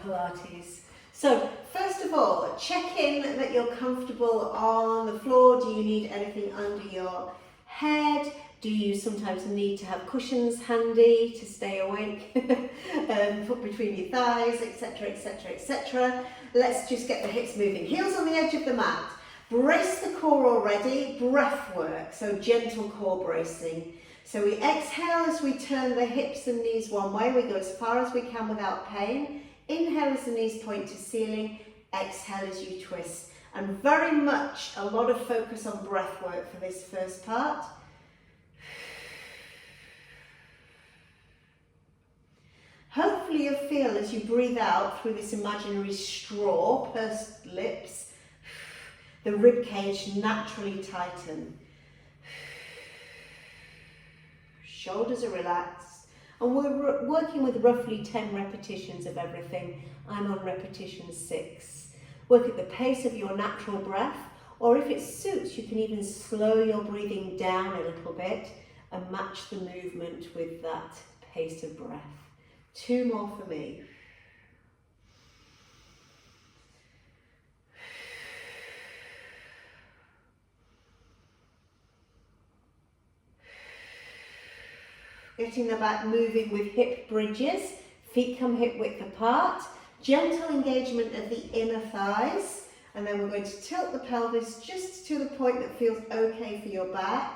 Pilates. So first of all, check in that you're comfortable on the floor. Do you need anything under your head? Do you sometimes need to have cushions handy to stay awake? Put between your thighs, etc, etc, etc. Let's just get the hips moving. Heels on the edge of the mat. Brace the core already. Breath work, so gentle core bracing. So we exhale as we turn the hips and knees one way. We go as far as we can without pain. Inhale as the knees point to ceiling. Exhale as you twist. And very much a lot of focus on breath work for this first part. Hopefully you'll feel as you breathe out through this imaginary straw, pursed lips, the rib cage naturally tighten. Shoulders are relaxed, and we're working with roughly 10 repetitions of everything. I'm on repetition 6. Work at the pace of your natural breath, or if it suits, you can even slow your breathing down a little bit and match the movement with that pace of breath. 2 more for me. Getting the back moving with hip bridges, feet come hip width apart, gentle engagement of the inner thighs, and then we're going to tilt the pelvis just to the point that feels okay for your back,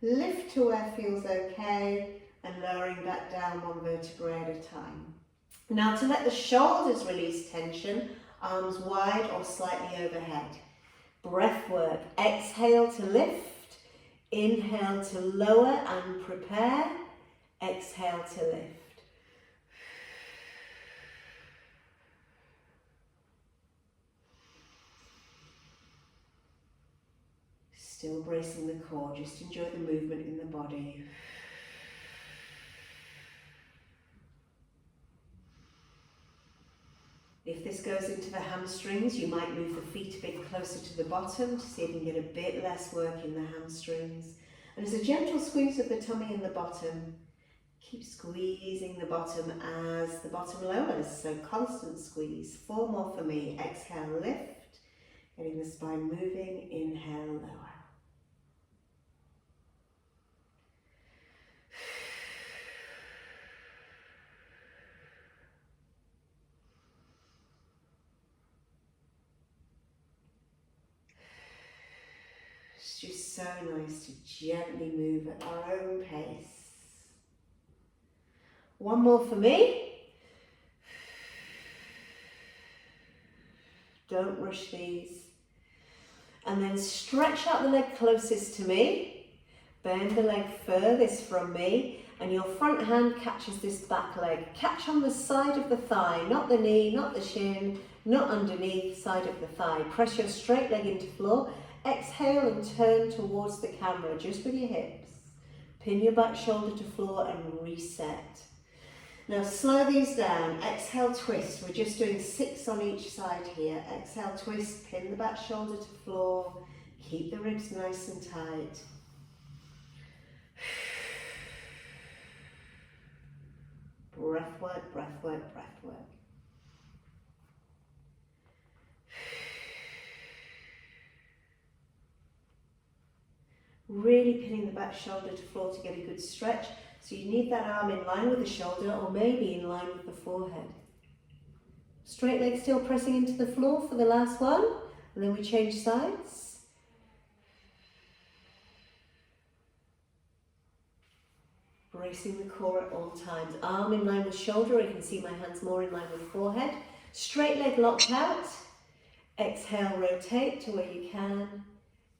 lift to where feels okay, and lowering back down 1 vertebrae at a time. Now to let the shoulders release tension, arms wide or slightly overhead. Breath work, exhale to lift, inhale to lower and prepare, exhale to lift. Still bracing the core, just enjoy the movement in the body. If this goes into the hamstrings, you might move the feet a bit closer to the bottom to see if you can get a bit less work in the hamstrings. And there's a gentle squeeze of the tummy in the bottom. Keep squeezing the bottom as the bottom lowers, so constant squeeze. 4 more for me. Exhale, lift, getting the spine moving. Inhale, lower. It's just so nice to gently move at our own pace. 1 more for me. Don't rush these. And then stretch out the leg closest to me. Bend the leg furthest from me. And your front hand catches this back leg. Catch on the side of the thigh, not the knee, not the shin, not underneath, side of the thigh. Press your straight leg into floor. Exhale and turn towards the camera, just with your hips. Pin your back shoulder to floor and reset. Now slow these down. Exhale, twist. We're just doing 6 on each side here. Exhale, twist, pin the back shoulder to floor. Keep the ribs nice and tight. Breath work, breath work, breath work. Really pinning the back shoulder to floor to get a good stretch. So you need that arm in line with the shoulder or maybe in line with the forehead. Straight leg still pressing into the floor for the last one. And then we change sides. Bracing the core at all times. Arm in line with shoulder. You can see my hands more in line with forehead. Straight leg locked out. Exhale, rotate to where you can.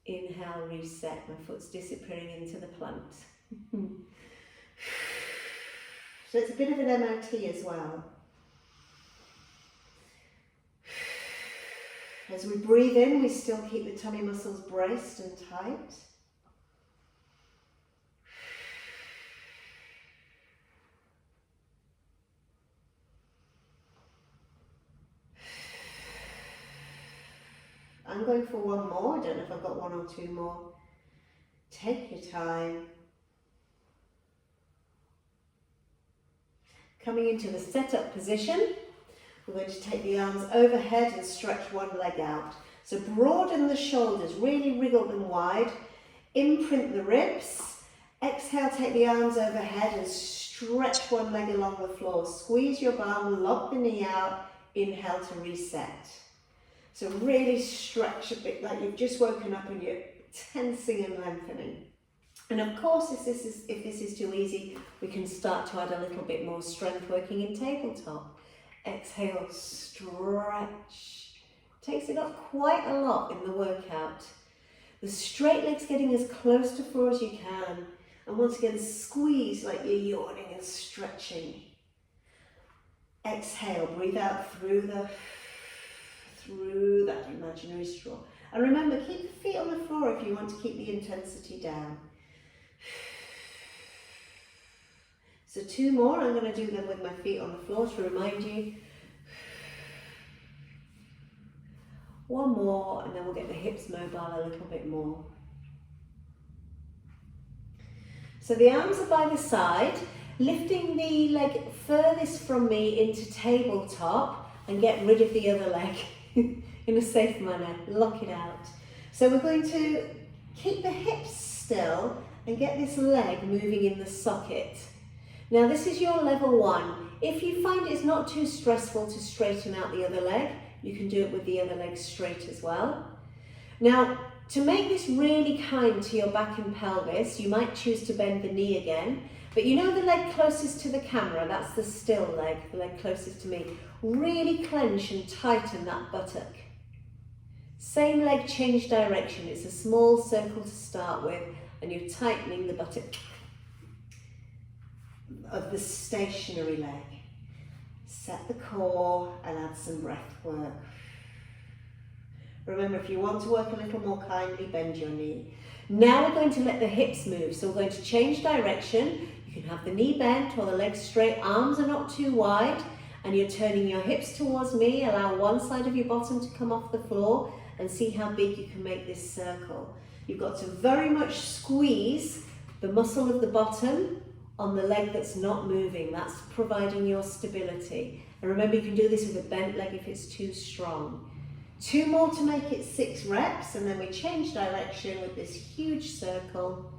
Inhale, reset. My foot's disappearing into the plant. So it's a bit of an MOT as well. As we breathe in, we still keep the tummy muscles braced and tight. I'm going for 1 more. I don't know if I've got 1 or 2 more. Take your time. Coming into the setup position, We're going to take the arms overhead and stretch one leg out. So broaden the shoulders, really wriggle them wide, imprint the ribs. Exhale, take the arms overhead and stretch one leg along the floor. Squeeze your bum, lock the knee out, inhale to reset. So really stretch a bit like you've just woken up and you're tensing and lengthening. And of course, if this is too easy, we can start to add a little bit more strength working in tabletop. Exhale, stretch. Takes it up quite a lot in the workout. The straight leg's getting as close to floor as you can. And once again, squeeze like you're yawning and stretching. Exhale, breathe out through that imaginary straw. And remember, keep the feet on the floor if you want to keep the intensity down. So 2 more, I'm going to do them with my feet on the floor to remind you. 1 more, and then we'll get the hips mobile a little bit more. So the arms are by the side, lifting the leg furthest from me into tabletop and get rid of the other leg in a safe manner, lock it out. So we're going to keep the hips still and get this leg moving in the socket. Now this is your level 1. If you find it's not too stressful to straighten out the other leg, you can do it with the other leg straight as well. Now, to make this really kind to your back and pelvis, you might choose to bend the knee again, but you know the leg closest to the camera, that's the still leg, the leg closest to me. Really clench and tighten that buttock. Same leg, change direction. It's a small circle to start with, and you're tightening the buttock of the stationary leg. Set the core and add some breath work. Remember, if you want to work a little more kindly, bend your knee. Now we're going to let the hips move. So we're going to change direction. You can have the knee bent or the legs straight. Arms are not too wide. And you're turning your hips towards me. Allow one side of your bottom to come off the floor and see how big you can make this circle. You've got to very much squeeze the muscle of the bottom on the leg that's not moving. That's providing your stability. And remember, you can do this with a bent leg if it's too strong. 2 more to make it 6 reps, and then we change direction with this huge circle.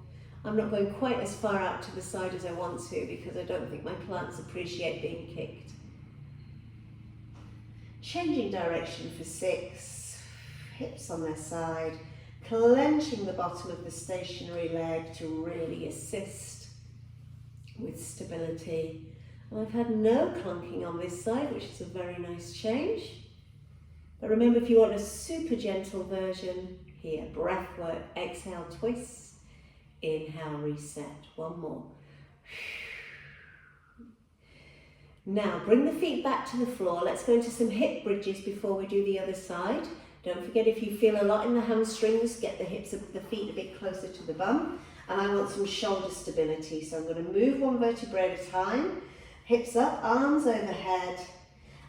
I'm not going quite as far out to the side as I want to because I don't think my plants appreciate being kicked. Changing direction for 6, hips on their side, clenching the bottom of the stationary leg to really assist with stability. And I've had no clunking on this side, which is a very nice change. But remember, if you want a super gentle version, here, breath work, exhale, twist, inhale, reset. 1 more. Now, bring the feet back to the floor. Let's go into some hip bridges before we do the other side. Don't forget, if you feel a lot in the hamstrings, get the hips of the feet a bit closer to the bum. And I want some shoulder stability. So I'm going to move 1 vertebrae at a time. Hips up, arms overhead.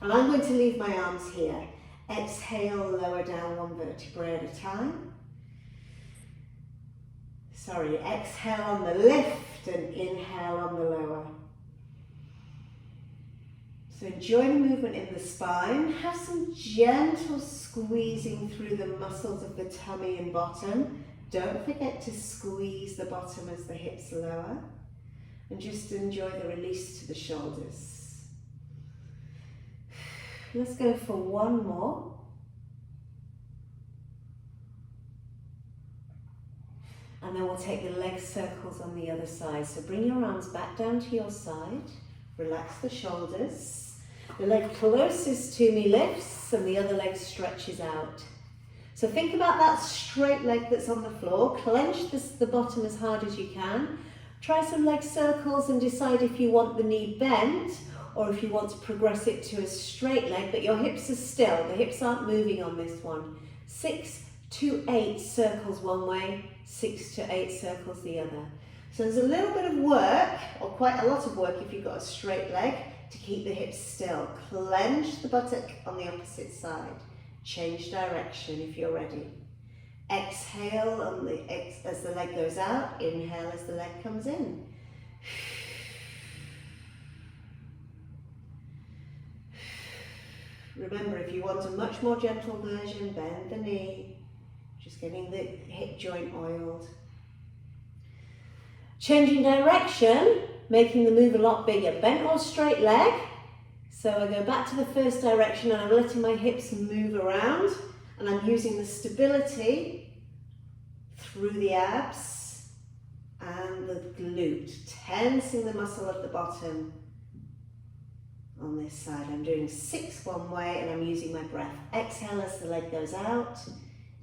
And I'm going to leave my arms here. Exhale, lower down 1 vertebrae at a time. Sorry, exhale on the lift and inhale on the lower. So enjoy the movement in the spine. Have some gentle squeezing through the muscles of the tummy and bottom. Don't forget to squeeze the bottom as the hips lower. And just enjoy the release to the shoulders. Let's go for 1 more. And then we'll take the leg circles on the other side. So bring your arms back down to your side. Relax the shoulders. The leg closest to me lifts and the other leg stretches out. So think about that straight leg that's on the floor. Clench the bottom as hard as you can. Try some leg circles and decide if you want the knee bent or if you want to progress it to a straight leg, but your hips are still. The hips aren't moving on this one. 6 to 8 circles one way, 6 to 8 circles the other. So there's a little bit of work, or quite a lot of work if you've got a straight leg, to keep the hips still. Clench the buttock on the opposite side. Change direction if you're ready. Exhale as the leg goes out, inhale as the leg comes in. Remember, if you want a much more gentle version, bend the knee, just getting the hip joint oiled. Changing direction, making the move a lot bigger. Bent or straight leg. So I go back to the first direction and I'm letting my hips move around and I'm using the stability through the abs and the glute, tensing the muscle at the bottom. On this side, I'm doing 6 one way and I'm using my breath. Exhale as the leg goes out.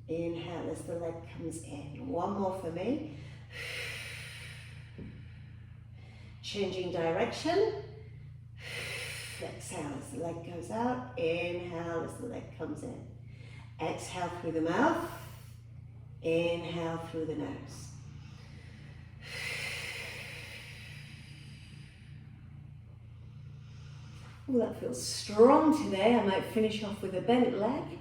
Inhale as the leg comes in. One more for me. Changing direction. Exhale as the leg goes out. Inhale as the leg comes in. Exhale through the mouth. Inhale through the nose. Oh, that feels strong today. I might finish off with a bent leg.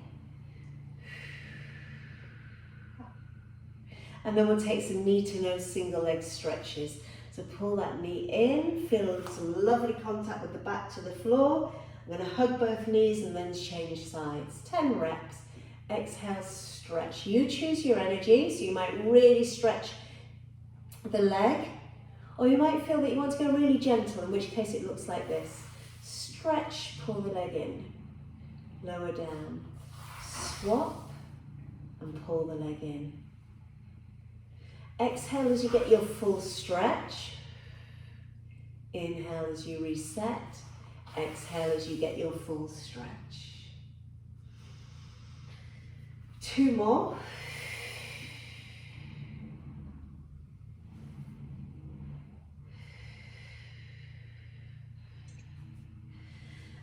And then we'll take some knee to nose single leg stretches. So pull that knee in, feel some lovely contact with the back to the floor. I'm going to hug both knees and then change sides. 10 reps. Exhale, stretch. You choose your energy, so you might really stretch the leg, or you might feel that you want to go really gentle, in which case it looks like this. Stretch, pull the leg in, lower down, swap and pull the leg in. Exhale as you get your full stretch. Inhale as you reset. Exhale as you get your full stretch. 2 more.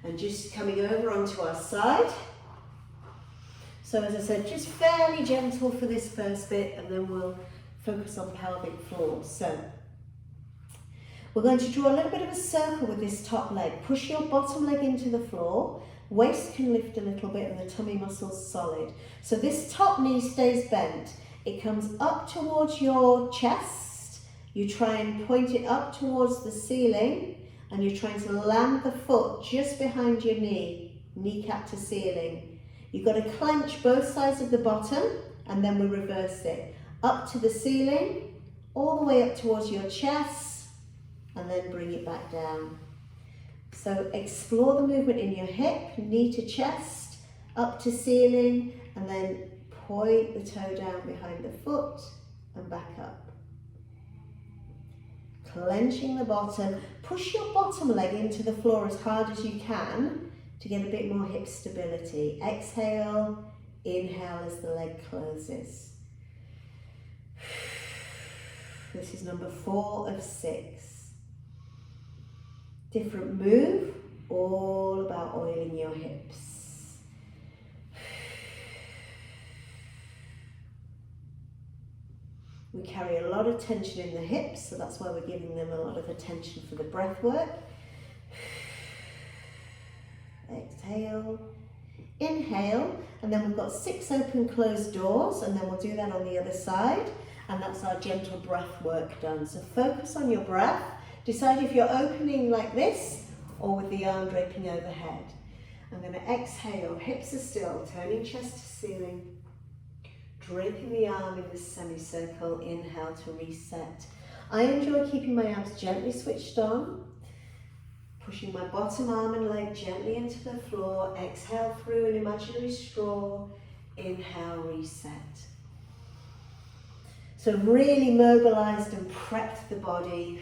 And just coming over onto our side. So as I said, just fairly gentle for this first bit and then we'll focus on pelvic floor. So we're going to draw a little bit of a circle with this top leg. Push your bottom leg into the floor. Waist can lift a little bit and the tummy muscles solid. So this top knee stays bent. It comes up towards your chest. You try and point it up towards the ceiling. And you're trying to land the foot just behind your knee, kneecap to ceiling. You've got to clench both sides of the bottom and then we reverse it. Up to the ceiling, all the way up towards your chest and then bring it back down. So explore the movement in your hip, knee to chest, up to ceiling and then point the toe down behind the foot and back up. Clenching the bottom, push your bottom leg into the floor as hard as you can to get a bit more hip stability. Exhale, inhale as the leg closes. This is number 4 of 6. Different move, all about oiling your hips. We carry a lot of tension in the hips, so that's why we're giving them a lot of attention for the breath work. Exhale, inhale, and then we've got 6 open closed doors, and then we'll do that on the other side, and that's our gentle breath work done. So focus on your breath. Decide if you're opening like this or with the arm draping overhead. I'm going to exhale, hips are still, turning chest to ceiling. Draping the arm in this semicircle, inhale to reset. I enjoy keeping my arms gently switched on, pushing my bottom arm and leg gently into the floor. Exhale through an imaginary straw, inhale, reset. So really mobilized and prepped the body.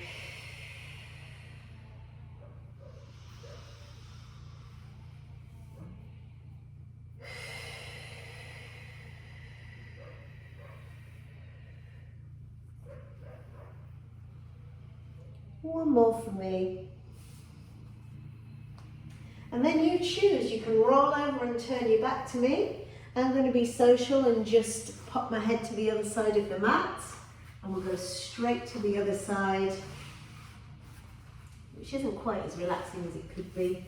One more for me. And then you choose, you can roll over and turn your back to me. I'm going to be social and just pop my head to the other side of the mat. And we'll go straight to the other side, which isn't quite as relaxing as it could be.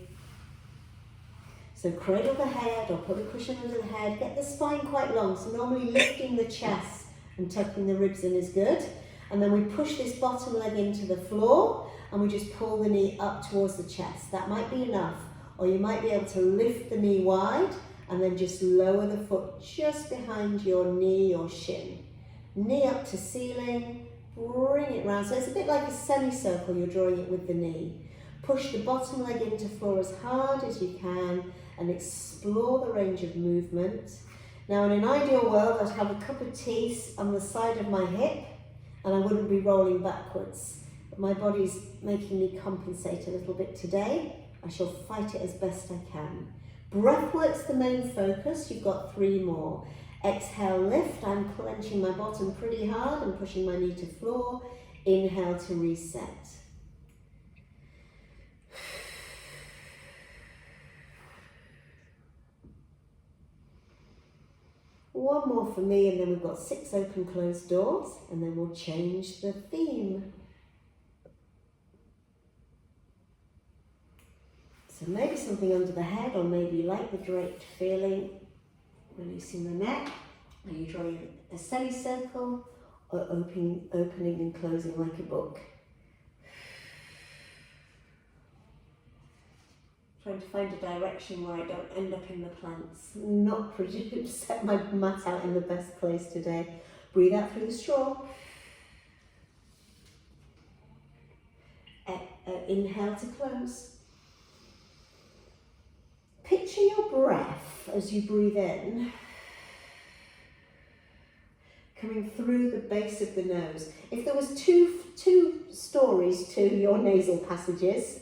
So cradle the head or put the cushion under the head. Get the spine quite long, so normally lifting the chest and tucking the ribs in is good. And then we push this bottom leg into the floor and we just pull the knee up towards the chest. That might be enough. Or you might be able to lift the knee wide and then just lower the foot just behind your knee or shin. Knee up to ceiling, bring it round. So it's a bit like a semicircle, you're drawing it with the knee. Push the bottom leg into floor as hard as you can and explore the range of movement. Now in an ideal world, I'd have a cup of tea on the side of my hip and I wouldn't be rolling backwards. But my body's making me compensate a little bit today. I shall fight it as best I can. Breath work's the main focus. You've got 3 more. Exhale, lift. I'm clenching my bottom pretty hard and pushing my knee to floor. Inhale to reset. One more for me, and then we've got 6 open closed doors, and then we'll change the theme. So maybe something under the head, or maybe you like the draped feeling, releasing the neck. Are you drawing a semicircle, or opening and closing like a book? Trying to find a direction where I don't end up in the plants. Not set my mat out in the best place today. Breathe out through the straw. Inhale to close. Picture your breath as you breathe in, coming through the base of the nose. If there was two stories to your nasal passages,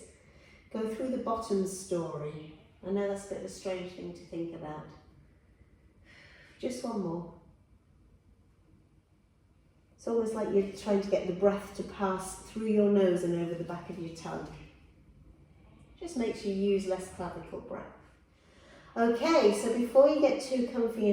go through the bottom story. I know that's a bit of a strange thing to think about. Just one more. It's almost like you're trying to get the breath to pass through your nose and over the back of your tongue. Just makes you use less clavicle breath. Okay, so before you get too comfy